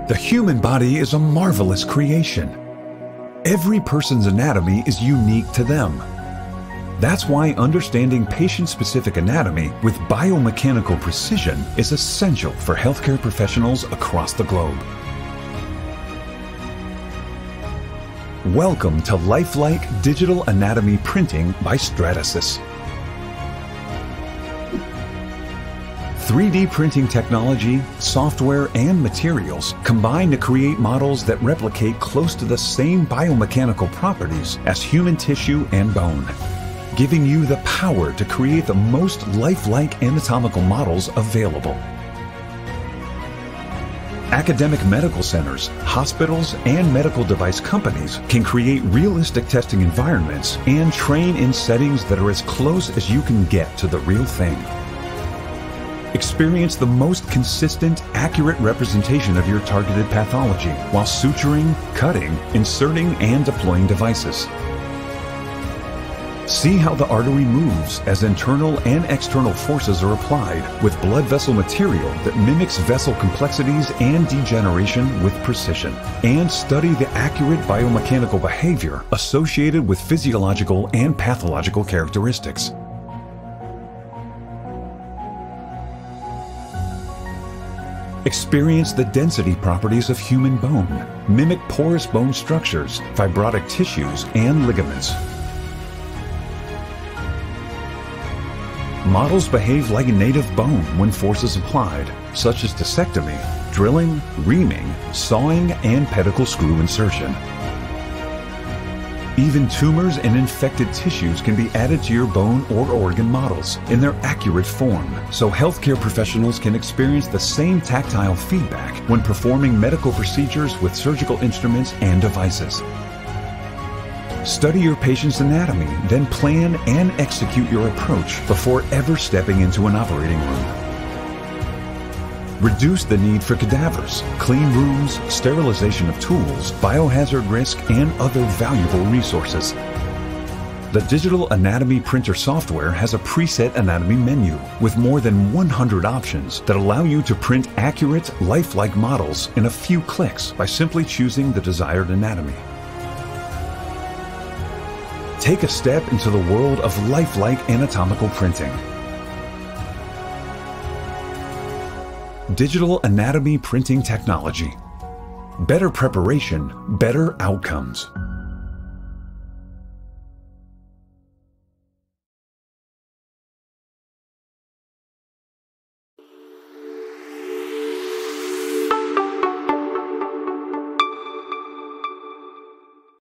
The human body is a marvelous creation. Every person's anatomy is unique to them. That's why understanding patient-specific anatomy with biomechanical precision is essential for healthcare professionals across the globe. Welcome to lifelike digital anatomy printing by Stratasys. 3D printing technology, software, and materials combine to create models that replicate close to the same biomechanical properties as human tissue and bone, giving you the power to create the most lifelike anatomical models available. Academic medical centers, hospitals, and medical device companies can create realistic testing environments and train in settings that are as close as you can get to the real thing. Experience the most consistent, accurate representation of your targeted pathology while suturing, cutting, inserting, and deploying devices. See how the artery moves as internal and external forces are applied with blood vessel material that mimics vessel complexities and degeneration with precision. And study the accurate biomechanical behavior associated with physiological and pathological characteristics. Experience the density properties of human bone, mimic porous bone structures, fibrotic tissues, and ligaments. Models behave like native bone when force is applied, such as discectomy, drilling, reaming, sawing, and pedicle screw insertion. Even tumors and infected tissues can be added to your bone or organ models in their accurate form, so healthcare professionals can experience the same tactile feedback when performing medical procedures with surgical instruments and devices. Study your patient's anatomy, then plan and execute your approach before ever stepping into an operating room. Reduce the need for cadavers, clean rooms, sterilization of tools, biohazard risk, and other valuable resources. The digital anatomy printer software has a preset anatomy menu with more than 100 options that allow you to print accurate, lifelike models in a few clicks by simply choosing the desired anatomy. Take a step into the world of lifelike anatomical printing. Digital anatomy printing technology. Better preparation, better outcomes.